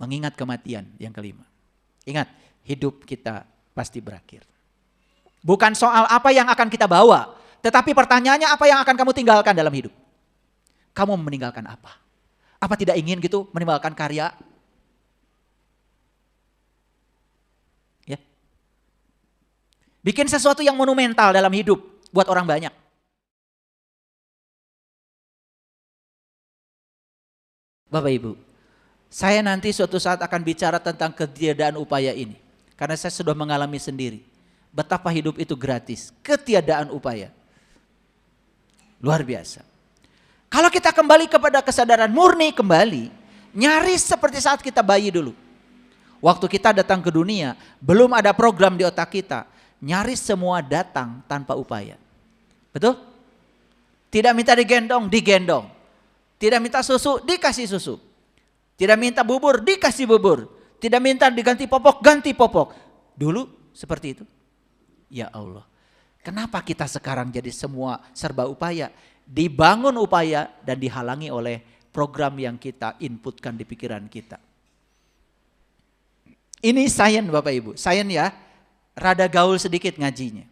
mengingat kematian yang kelima. Ingat, hidup kita pasti berakhir. Bukan soal apa yang akan kita bawa, tetapi pertanyaannya apa yang akan kamu tinggalkan dalam hidup. Kamu meninggalkan apa? Apa tidak ingin gitu meninggalkan karya? Ya. Bikin sesuatu yang monumental dalam hidup buat orang banyak. Bapak Ibu, saya nanti suatu saat akan bicara tentang ketiadaan upaya ini. Karena saya sudah mengalami sendiri. Betapa hidup itu gratis, ketiadaan upaya. Luar biasa. Kalau kita kembali kepada kesadaran murni kembali, nyaris seperti saat kita bayi dulu. Waktu kita datang ke dunia, belum ada program di otak kita. Nyaris semua datang tanpa upaya. Betul? Tidak minta digendong, digendong. Tidak minta susu, dikasih susu. Tidak minta bubur, dikasih bubur. Tidak minta diganti popok, ganti popok. Dulu seperti itu. Ya Allah, kenapa kita sekarang jadi semua serba upaya? Dibangun upaya dan dihalangi oleh program yang kita inputkan di pikiran kita. Ini sains Bapak Ibu, sains ya, rada gaul sedikit ngajinya.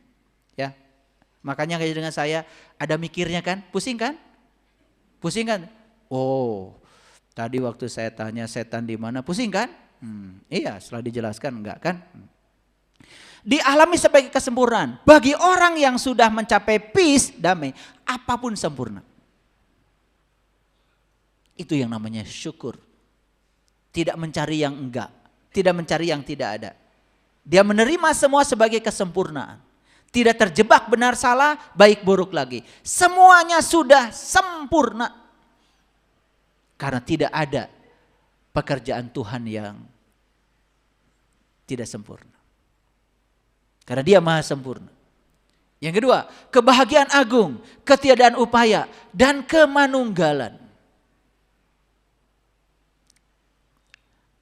Ya, makanya ngaji dengan saya ada mikirnya kan, pusing kan? Pusing kan? Oh, tadi waktu saya tanya setan di mana, pusing kan? Iya, setelah dijelaskan enggak kan? Dialami sebagai kesempurnaan. Bagi orang yang sudah mencapai peace, damai, apapun sempurna. Itu yang namanya syukur. Tidak mencari yang enggak, tidak mencari yang tidak ada. Dia menerima semua sebagai kesempurnaan. Tidak terjebak benar salah, baik buruk lagi. Semuanya sudah sempurna. Karena tidak ada pekerjaan Tuhan yang tidak sempurna. Karena Dia maha sempurna. Yang kedua, kebahagiaan agung, ketiadaan upaya, dan kemanunggalan.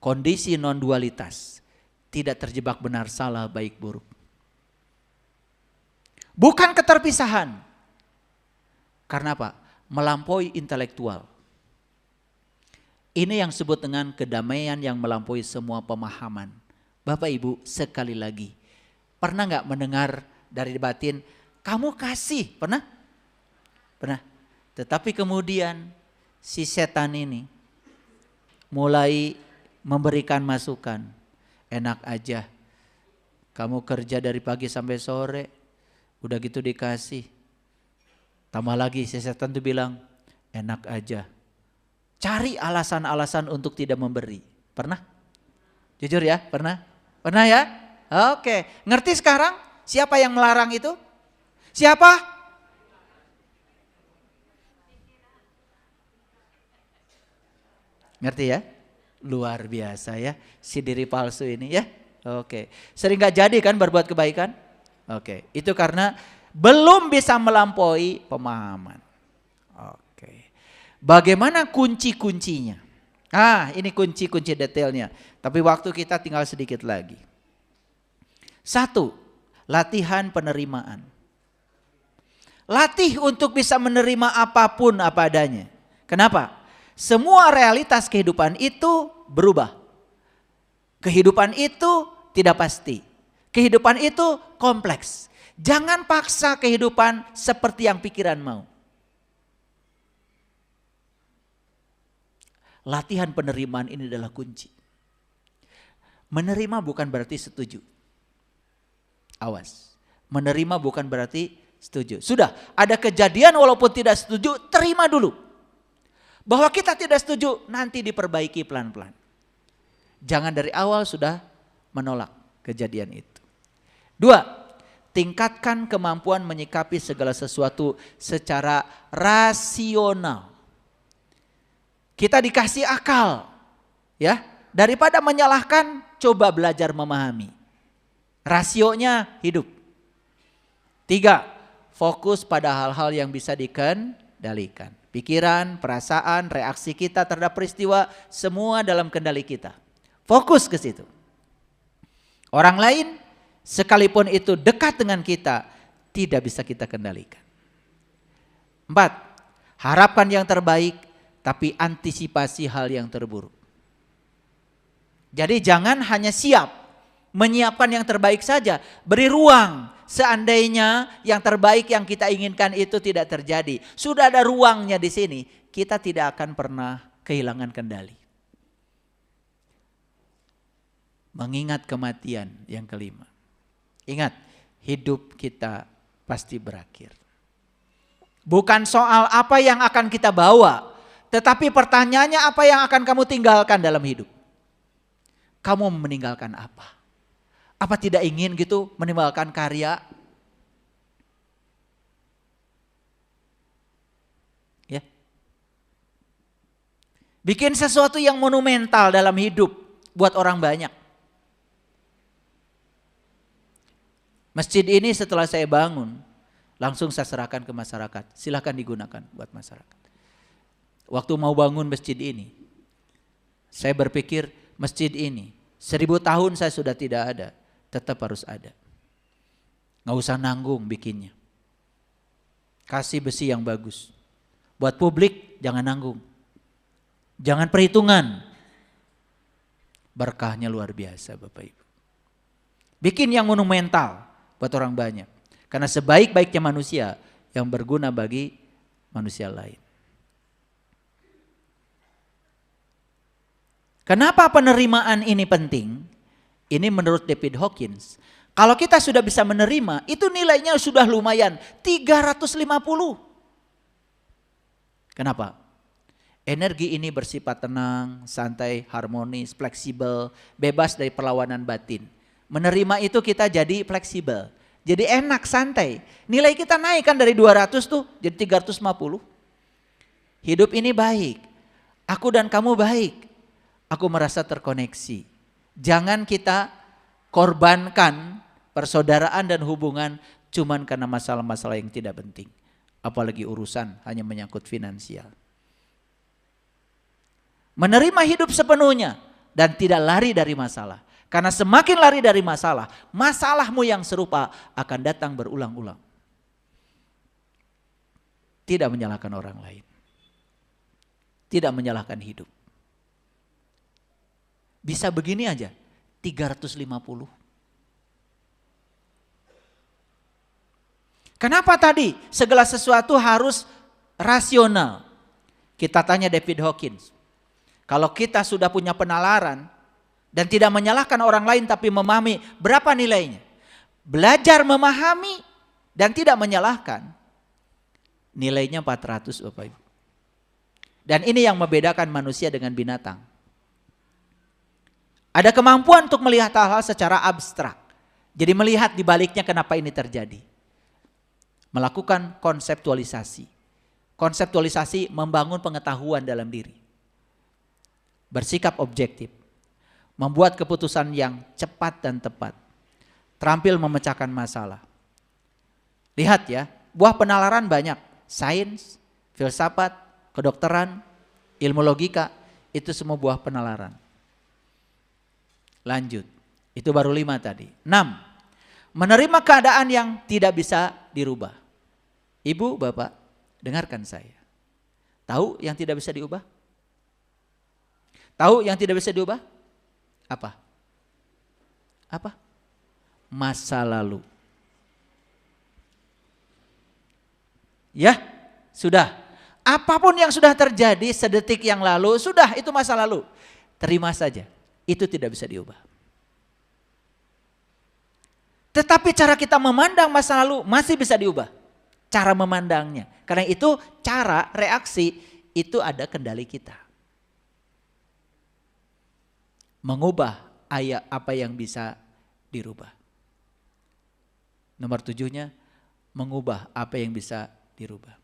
Kondisi non-dualitas, tidak terjebak benar salah, baik buruk. Bukan keterpisahan. Karena apa? Melampaui intelektual. Ini yang disebut dengan kedamaian yang melampaui semua pemahaman. Bapak Ibu, sekali lagi, pernah nggak mendengar dari batin, kamu kasih, pernah? Pernah. Tetapi kemudian si setan ini mulai memberikan masukan, enak aja, kamu kerja dari pagi sampai sore, udah gitu dikasih. Tambah lagi si setan tuh bilang, enak aja. Cari alasan-alasan untuk tidak memberi. Pernah? Jujur ya, pernah? Pernah ya? Oke, ngerti sekarang siapa yang melarang itu? Siapa? Ngerti ya? Luar biasa ya, si diri palsu ini ya. Oke, sering gak jadi kan berbuat kebaikan? Oke, itu karena belum bisa melampaui pemahaman. Oke, bagaimana kunci-kuncinya? Ini kunci-kunci detailnya. Tapi waktu kita tinggal sedikit lagi. 1, latihan penerimaan. Latih untuk bisa menerima apapun apa adanya. Kenapa? Semua realitas kehidupan itu berubah. Kehidupan itu tidak pasti. Kehidupan itu kompleks. Jangan paksa kehidupan seperti yang pikiran mau. Latihan penerimaan ini adalah kunci. Menerima bukan berarti setuju. Awas. Menerima bukan berarti setuju. Sudah, ada kejadian walaupun tidak setuju, terima dulu. Bahwa kita tidak setuju, nanti diperbaiki pelan-pelan. Jangan dari awal sudah menolak kejadian itu. 2, tingkatkan kemampuan menyikapi segala sesuatu secara rasional. Kita dikasih akal, ya. Daripada menyalahkan, coba belajar memahami. Rasionya hidup. 3, fokus pada hal-hal yang bisa dikendalikan. Pikiran, perasaan, reaksi kita terhadap peristiwa, semua dalam kendali kita. Fokus ke situ. Orang lain, sekalipun itu dekat dengan kita, tidak bisa kita kendalikan. 4, harapkan yang terbaik, tapi antisipasi hal yang terburuk. Jadi jangan hanya siap menyiapkan yang terbaik saja, beri ruang. Seandainya yang terbaik yang kita inginkan itu tidak terjadi, sudah ada ruangnya di sini, kita tidak akan pernah kehilangan kendali. Mengingat kematian yang kelima. Ingat, hidup kita pasti berakhir. Bukan soal apa yang akan kita bawa, tetapi pertanyaannya apa yang akan kamu tinggalkan dalam hidup. Kamu meninggalkan apa? Apa tidak ingin gitu meninggalkan karya? Ya. Bikin sesuatu yang monumental dalam hidup buat orang banyak. Masjid ini setelah saya bangun, langsung saya serahkan ke masyarakat. Silahkan digunakan buat masyarakat. Waktu mau bangun masjid ini, saya berpikir masjid ini 1000 tahun saya sudah tidak ada, tetap harus ada. Nggak usah nanggung bikinnya. Kasih besi yang bagus. Buat publik jangan nanggung. Jangan perhitungan. Berkahnya luar biasa Bapak Ibu. Bikin yang monumental buat orang banyak. Karena sebaik-baiknya manusia yang berguna bagi manusia lain. Kenapa penerimaan ini penting? Ini menurut David Hawkins. Kalau kita sudah bisa menerima, itu nilainya sudah lumayan. 350. Kenapa? Energi ini bersifat tenang, santai, harmonis, fleksibel, bebas dari perlawanan batin. Menerima itu kita jadi fleksibel. Jadi enak, santai. Nilai kita naik kan dari 200 tuh jadi 350. Hidup ini baik. Aku dan kamu baik. Aku merasa terkoneksi. Jangan kita korbankan persaudaraan dan hubungan cuman karena masalah-masalah yang tidak penting. Apalagi urusan hanya menyangkut finansial. Menerima hidup sepenuhnya dan tidak lari dari masalah. Karena semakin lari dari masalah, masalahmu yang serupa akan datang berulang-ulang. Tidak menyalahkan orang lain. Tidak menyalahkan hidup. Bisa begini aja, 350. Kenapa tadi segala sesuatu harus rasional? Kita tanya David Hawkins. Kalau kita sudah punya penalaran dan tidak menyalahkan orang lain tapi memahami berapa nilainya. Belajar memahami dan tidak menyalahkan. Nilainya 400 Bapak Ibu. Dan ini yang membedakan manusia dengan binatang. Ada kemampuan untuk melihat hal-hal secara abstrak. Jadi melihat di baliknya kenapa ini terjadi. Melakukan konseptualisasi. Konseptualisasi membangun pengetahuan dalam diri. Bersikap objektif. Membuat keputusan yang cepat dan tepat. Terampil memecahkan masalah. Lihat ya, buah penalaran banyak. Sains, filsafat, kedokteran, ilmu logika. Itu semua buah penalaran. Lanjut, itu baru 5 tadi. 6, menerima keadaan yang tidak bisa dirubah. Ibu, Bapak, dengarkan saya. Tahu yang tidak bisa diubah? Tahu yang tidak bisa diubah? Apa? Apa? Masa lalu. Ya, sudah. Apapun yang sudah terjadi sedetik yang lalu, sudah itu masa lalu. Terima saja. Itu tidak bisa diubah. Tetapi cara kita memandang masa lalu masih bisa diubah. Cara memandangnya. Karena itu cara reaksi itu ada kendali kita. Mengubah apa yang bisa dirubah. Nomor 7-nya mengubah apa yang bisa dirubah.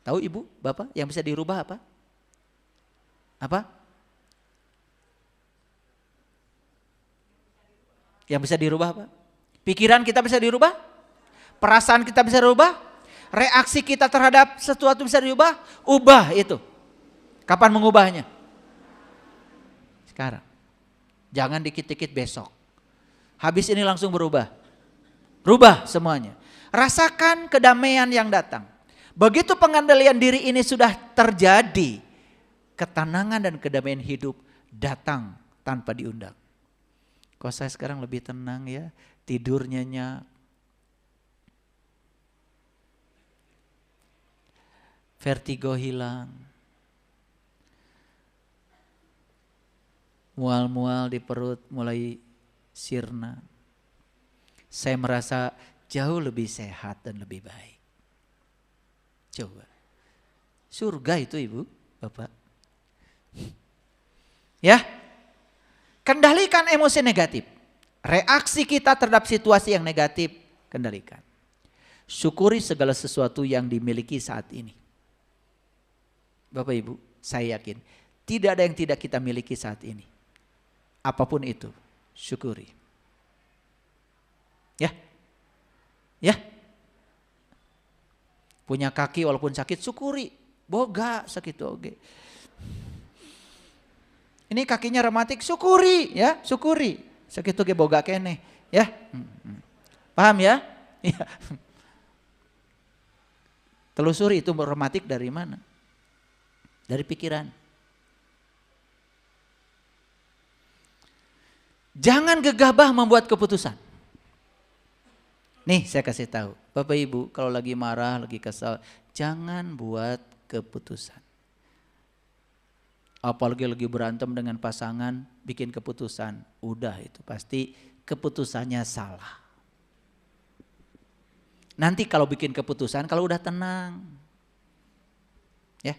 Tahu Ibu, Bapak yang bisa dirubah apa? Apa? Yang bisa dirubah apa? Pikiran kita bisa dirubah? Perasaan kita bisa dirubah? Reaksi kita terhadap sesuatu bisa dirubah? Ubah itu. Kapan mengubahnya? Sekarang. Jangan dikit-dikit besok. Habis ini langsung berubah. Rubah semuanya. Rasakan kedamaian yang datang. Begitu pengendalian diri ini sudah terjadi, ketenangan dan kedamaian hidup datang tanpa diundang. Kok saya sekarang lebih tenang ya, tidur nyenyak. Vertigo hilang. Mual-mual di perut mulai sirna. Saya merasa jauh lebih sehat dan lebih baik. Coba. Surga itu Ibu, Bapak. Ya. Kendalikan emosi negatif. Reaksi kita terhadap situasi yang negatif, kendalikan. Syukuri segala sesuatu yang dimiliki saat ini. Bapak Ibu, saya yakin tidak ada yang tidak kita miliki saat ini. Apapun itu, syukuri. Ya. Ya. Punya kaki walaupun sakit, syukuri. Boga sakit oge. Ini kakinya rematik, syukuri ya, syukuri. Sakit oge boga kene, ya. Paham ya? Ya. Telusuri itu rematik dari mana? Dari pikiran. Jangan gegabah membuat keputusan. Nih saya kasih tahu, Bapak Ibu kalau lagi marah, lagi kesal, jangan buat keputusan. Apalagi lagi berantem dengan pasangan, bikin keputusan, udah itu pasti keputusannya salah. Nanti kalau bikin keputusan, kalau udah tenang, ya.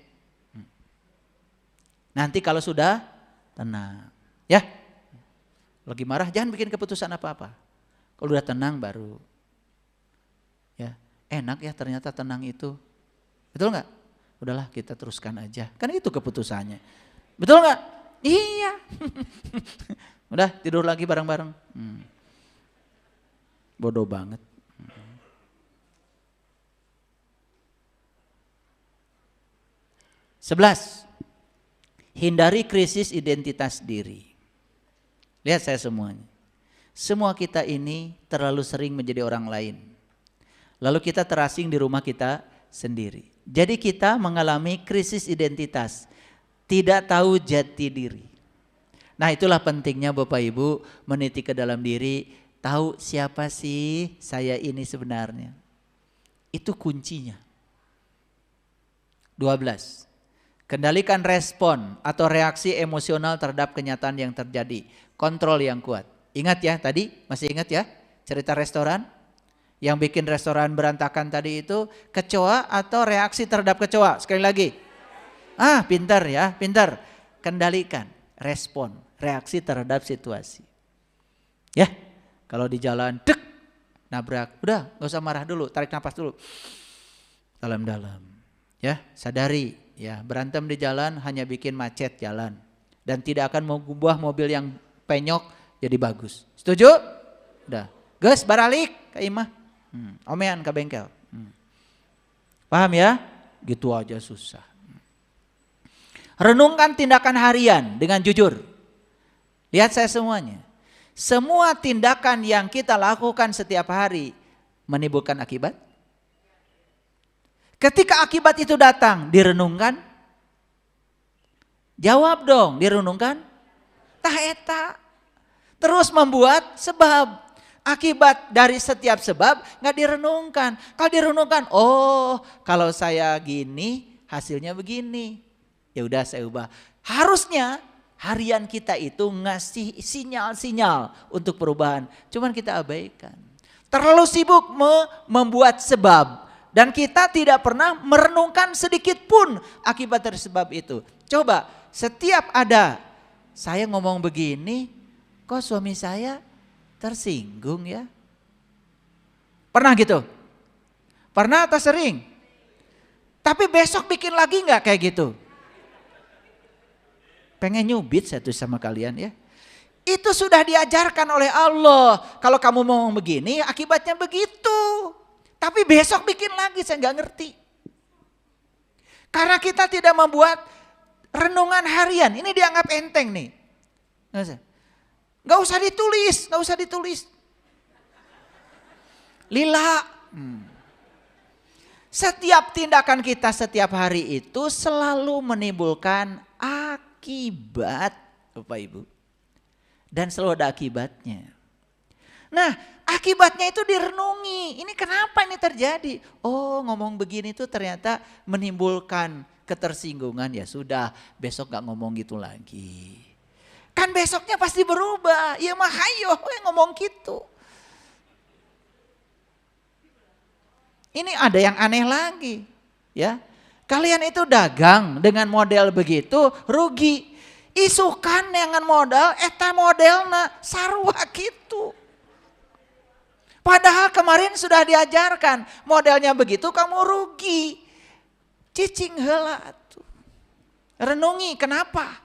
Nanti kalau sudah tenang, ya. Lagi marah jangan bikin keputusan apa-apa. Kalau udah tenang baru, ya. Enak ya ternyata tenang itu, betul nggak? Udahlah kita teruskan aja, kan itu keputusannya. Betul nggak? Iya. Udah tidur lagi bareng-bareng. Bodoh banget. Sebelas, hindari krisis identitas diri. Lihat saya semuanya. Semua kita ini terlalu sering menjadi orang lain. Lalu kita terasing di rumah kita sendiri. Jadi kita mengalami krisis identitas. Tidak tahu jati diri. Nah itulah pentingnya Bapak Ibu meniti ke dalam diri. Tahu siapa sih saya ini sebenarnya. Itu kuncinya. 12. Kendalikan respon atau reaksi emosional terhadap kenyataan yang terjadi. Kontrol yang kuat. Ingat ya tadi, masih ingat ya cerita restoran? Yang bikin restoran berantakan tadi itu kecoa atau reaksi terhadap kecoa? Sekali lagi. Pintar ya, pintar. Kendalikan respon, reaksi terhadap situasi. Ya, kalau di jalan, dek, nabrak. Udah, gak usah marah dulu, tarik nafas dulu. Dalam-dalam. Ya, sadari. Ya, berantem di jalan hanya bikin macet jalan. Dan tidak akan mengubah mobil yang penyok jadi bagus. Setuju? Udah. Gus, baralik ke imah. Omean ke bengkel. Paham ya? Gitu aja susah. Renungkan tindakan harian dengan jujur. Lihat saya semuanya. Semua tindakan yang kita lakukan setiap hari menimbulkan akibat. Ketika akibat itu datang, direnungkan. Jawab dong, direnungkan. Tah eta. Terus membuat sebab. Akibat dari setiap sebab nggak direnungkan. Kalau direnungkan, oh kalau saya gini hasilnya begini. Ya udah saya ubah. Harusnya harian kita itu ngasih sinyal-sinyal untuk perubahan. Cuman kita abaikan. Terlalu sibuk membuat sebab. Dan kita tidak pernah merenungkan sedikit pun akibat dari sebab itu. Coba setiap ada saya ngomong begini, kok suami saya tersinggung ya? Pernah gitu? Pernah atau sering? Tapi besok bikin lagi nggak kayak gitu? Pengen nyubit saya tuh sama kalian ya. Itu sudah diajarkan oleh Allah. Kalau kamu mau begini akibatnya begitu. Tapi besok bikin lagi saya nggak ngerti. Karena kita tidak membuat renungan harian. Ini dianggap enteng nih. Nggak usah ditulis, nggak usah ditulis. Lila. Setiap tindakan kita setiap hari itu selalu menimbulkan akibat, Bapak Ibu. Dan selalu ada akibatnya. Nah, akibatnya itu direnungi. Ini kenapa ini terjadi? Oh, ngomong begini tuh ternyata menimbulkan ketersinggungan. Ya sudah, besok gak ngomong gitu lagi. Kan besoknya pasti berubah. Ya mah hayo ngomong gitu. Ini ada yang aneh lagi, ya. Kalian itu dagang dengan model begitu, rugi. Isukan dengan modal, eta modelna sarua gitu. Padahal kemarin sudah diajarkan, modelnya begitu kamu rugi. Cicing heula tuh. Renungi kenapa?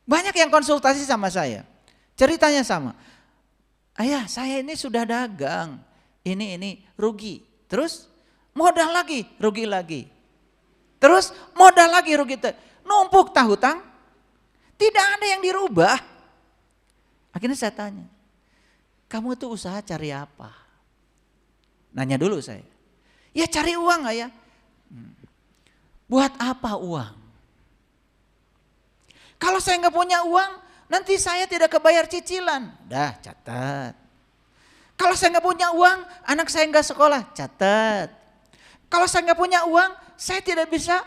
Banyak yang konsultasi sama saya. Ceritanya sama. Ayah, saya ini sudah dagang. Ini rugi. Terus modal lagi, rugi lagi. Terus modal lagi, rugi. Numpuk hutang. Tidak ada yang dirubah. Akhirnya saya tanya, kamu tuh usaha cari apa? Nanya dulu saya. Ya cari uang ayah. Buat apa uang? Kalau saya nggak punya uang, nanti saya tidak kebayar cicilan. Dah catat. Kalau saya nggak punya uang, anak saya nggak sekolah. Catat. Kalau saya nggak punya uang, saya tidak bisa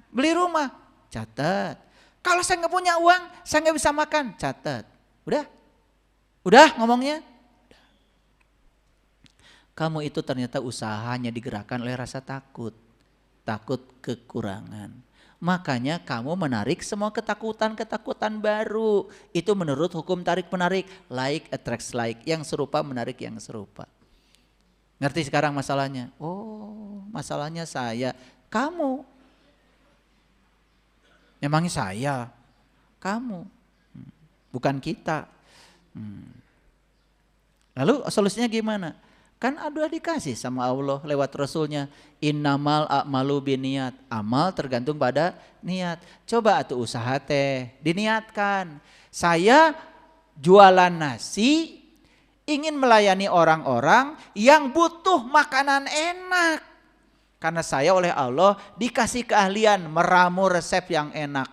beli rumah. Catat. Kalau saya nggak punya uang, saya nggak bisa makan. Catat. Udah ngomongnya. Kamu itu ternyata usahanya digerakkan oleh rasa takut. Takut kekurangan. Makanya kamu menarik semua ketakutan-ketakutan baru. Itu menurut hukum tarik-menarik. Like attracts like. Yang serupa menarik yang serupa. Ngerti sekarang masalahnya? Oh, masalahnya saya. Kamu. Memangnya saya? Kamu. Bukan kita. Lalu solusinya gimana? Kan udah dikasih sama Allah lewat Rasulnya. Innamal a'malu biniat. Amal tergantung pada niat. Coba atuh usaha teh diniatkan. Saya jualan nasi, ingin melayani orang-orang yang butuh makanan enak. Karena saya oleh Allah dikasih keahlian meramu resep yang enak.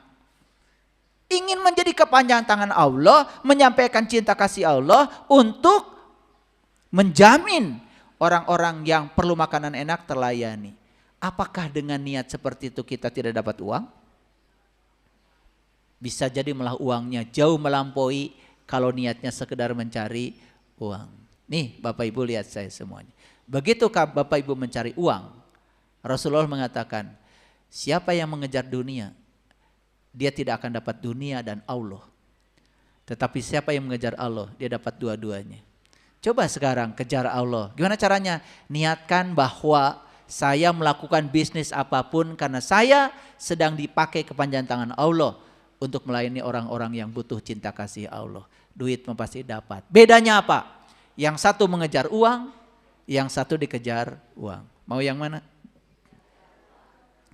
Ingin menjadi kepanjangan tangan Allah, menyampaikan cinta kasih Allah untuk menjamin orang-orang yang perlu makanan enak terlayani. Apakah dengan niat seperti itu kita tidak dapat uang? Bisa jadi malah uangnya jauh melampaui kalau niatnya sekedar mencari uang. Nih Bapak Ibu lihat saya semuanya. Begitu Bapak Ibu mencari uang, Rasulullah mengatakan, siapa yang mengejar dunia, dia tidak akan dapat dunia dan Allah. Tetapi siapa yang mengejar Allah, dia dapat dua-duanya. Coba sekarang kejar Allah. Gimana caranya? Niatkan bahwa saya melakukan bisnis apapun karena saya sedang dipakai kepanjangan tangan Allah untuk melayani orang-orang yang butuh cinta kasih Allah. Duit pasti dapat. Bedanya apa? Yang satu mengejar uang, yang satu dikejar uang. Mau yang mana?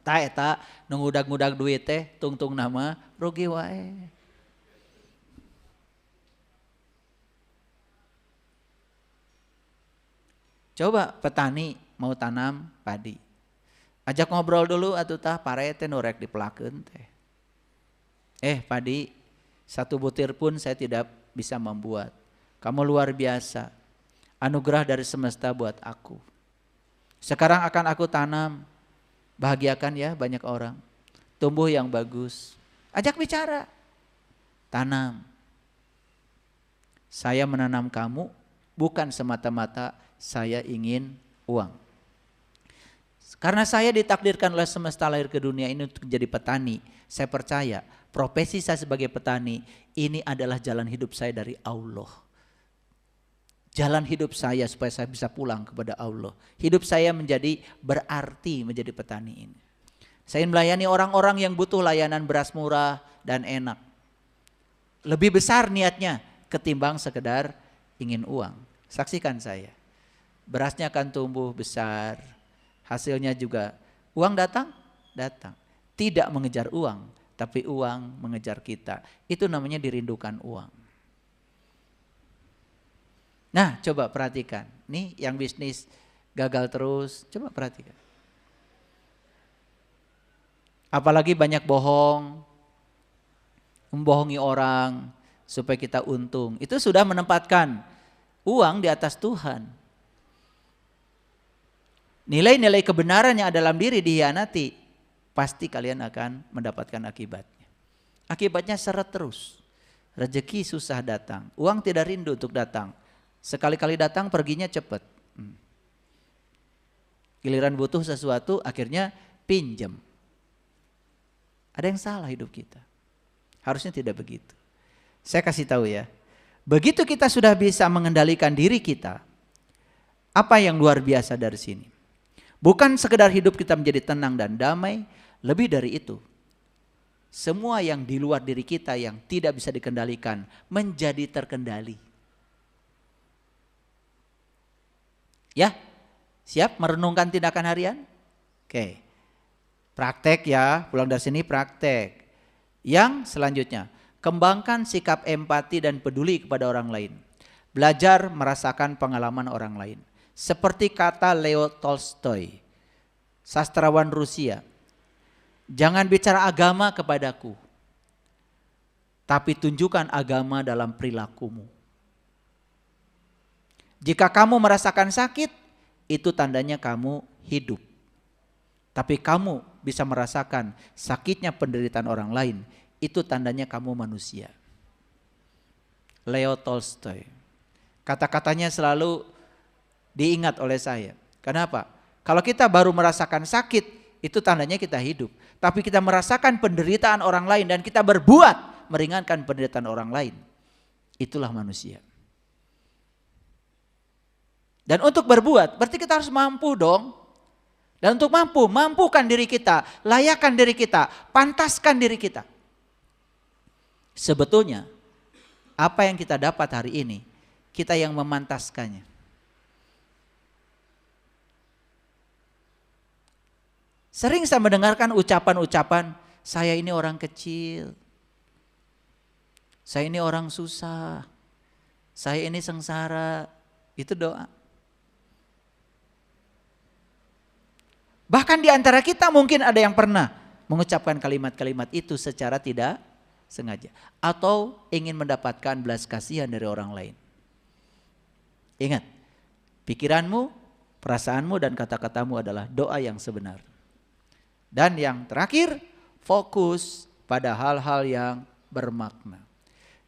Ta eta nungudag-ngudag duit teh tungtung nama rugi wae. Coba petani mau tanam padi. Ajak ngobrol dulu atuh tah pare teh nu rek dipelakeun teh. Padi, satu butir pun saya tidak bisa membuat. Kamu luar biasa. Anugerah dari semesta buat aku. Sekarang akan aku tanam. Bahagiakan ya banyak orang. Tumbuh yang bagus. Ajak bicara. Tanam. Saya menanam kamu bukan semata-mata saya ingin uang. Karena saya ditakdirkan oleh semesta lahir ke dunia ini untuk menjadi petani. Saya percaya profesi saya sebagai petani ini adalah jalan hidup saya dari Allah. Jalan hidup saya supaya saya bisa pulang kepada Allah. Hidup saya menjadi berarti menjadi petani ini. Saya melayani orang-orang yang butuh layanan beras murah dan enak. Lebih besar niatnya ketimbang sekedar ingin uang. Saksikan saya. Berasnya akan tumbuh besar, hasilnya juga uang datang. Tidak mengejar uang, tapi uang mengejar kita. Itu namanya dirindukan uang. Nah coba perhatikan, nih yang bisnis gagal terus, coba perhatikan. Apalagi banyak bohong, membohongi orang supaya kita untung. Itu sudah menempatkan uang di atas Tuhan. Nilai-nilai kebenaran yang ada dalam diri dihianati, pasti kalian akan mendapatkan akibatnya. Akibatnya seret terus. Rezeki susah datang, uang tidak rindu untuk datang. Sekali-kali datang perginya cepat. Giliran butuh sesuatu akhirnya pinjam. Ada yang salah hidup kita. Harusnya tidak begitu. Saya kasih tahu ya. Begitu kita sudah bisa mengendalikan diri kita, apa yang luar biasa dari sini? Bukan sekedar hidup kita menjadi tenang dan damai, lebih dari itu. Semua yang di luar diri kita yang tidak bisa dikendalikan menjadi terkendali. Ya, siap merenungkan tindakan harian? Oke. Praktek ya, pulang dari sini praktek. Yang selanjutnya, kembangkan sikap empati dan peduli kepada orang lain. Belajar merasakan pengalaman orang lain. Seperti kata Leo Tolstoy, sastrawan Rusia, jangan bicara agama kepadaku, tapi tunjukkan agama dalam perilakumu. Jika kamu merasakan sakit, itu tandanya kamu hidup. Tapi kamu bisa merasakan sakitnya penderitaan orang lain, itu tandanya kamu manusia. Leo Tolstoy. Kata-katanya selalu diingat oleh saya. Kenapa? Kalau kita baru merasakan sakit, itu tandanya kita hidup. Tapi kita merasakan penderitaan orang lain dan kita berbuat meringankan penderitaan orang lain, itulah manusia. Dan untuk berbuat, berarti kita harus mampu dong. Dan untuk mampukan diri kita, layakkan diri kita, pantaskan diri kita. Sebetulnya, apa yang kita dapat hari ini, kita yang memantaskannya. Sering saya mendengarkan ucapan-ucapan, saya ini orang kecil, saya ini orang susah, saya ini sengsara, itu doa. Bahkan di antara kita mungkin ada yang pernah mengucapkan kalimat-kalimat itu secara tidak sengaja. Atau ingin mendapatkan belas kasihan dari orang lain. Ingat, pikiranmu, perasaanmu dan kata-katamu adalah doa yang sebenar. Dan yang terakhir, fokus pada hal-hal yang bermakna.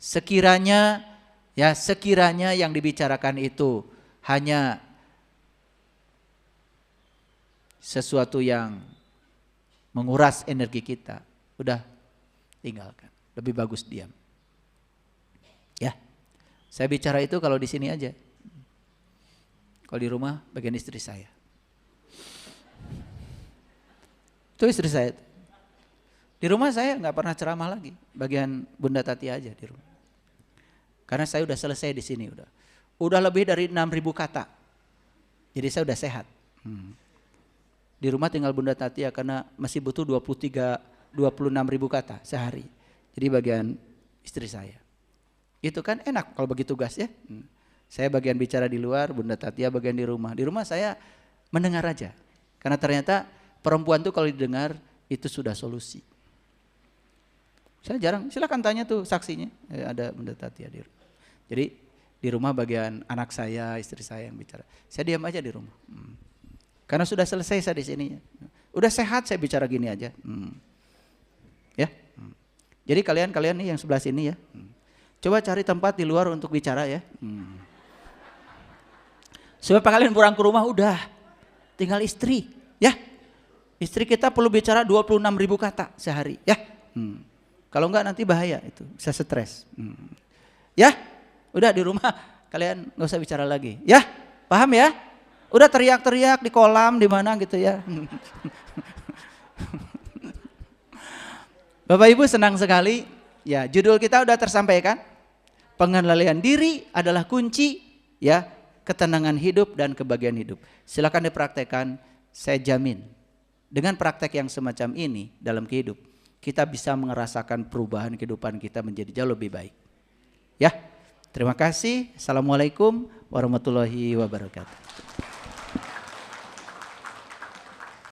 Sekiranya yang dibicarakan itu hanya sesuatu yang menguras energi kita, udah tinggalkan. Lebih bagus diam. Ya, saya bicara itu kalau di sini aja. Kalau di rumah bagian istri saya. Itu istri saya. Di rumah saya nggak pernah ceramah lagi, bagian Bunda Tati aja di rumah. Karena saya udah selesai di sini udah lebih dari 6.000 kata. Jadi saya udah sehat. Di rumah tinggal Bunda Tati ya, karena masih butuh 26.000 kata sehari. Jadi bagian istri saya. Itu kan enak kalau bagi tugas ya. Saya bagian bicara di luar, Bunda Tatia bagian di rumah. Di rumah saya mendengar aja. Karena ternyata perempuan tuh kalau didengar itu sudah solusi. Saya jarang, silakan tanya tuh saksinya. Ada Bunda Tatia di rumah. Jadi di rumah bagian anak saya, istri saya yang bicara. Saya diam aja di rumah. Karena sudah selesai saya di sini. Udah sehat saya bicara gini aja. Ya. Jadi kalian nih yang sebelah sini ya. Coba cari tempat di luar untuk bicara ya. Supaya kalian pulang ke rumah udah tinggal istri ya. Istri kita perlu bicara 26.000 kata sehari ya. Kalau enggak nanti bahaya itu, bisa stres. Ya, udah di rumah kalian nggak usah bicara lagi ya. Paham ya? Udah teriak-teriak di kolam di mana gitu ya. Bapak Ibu senang sekali ya, judul kita udah tersampaikan. Pengendalian diri adalah kunci ya ketenangan hidup dan kebahagiaan hidup. Silakan dipraktekkan, saya jamin dengan praktek yang semacam ini dalam kehidup kita bisa merasakan perubahan kehidupan kita menjadi jauh lebih baik. Ya, terima kasih. Assalamualaikum warahmatullahi wabarakatuh.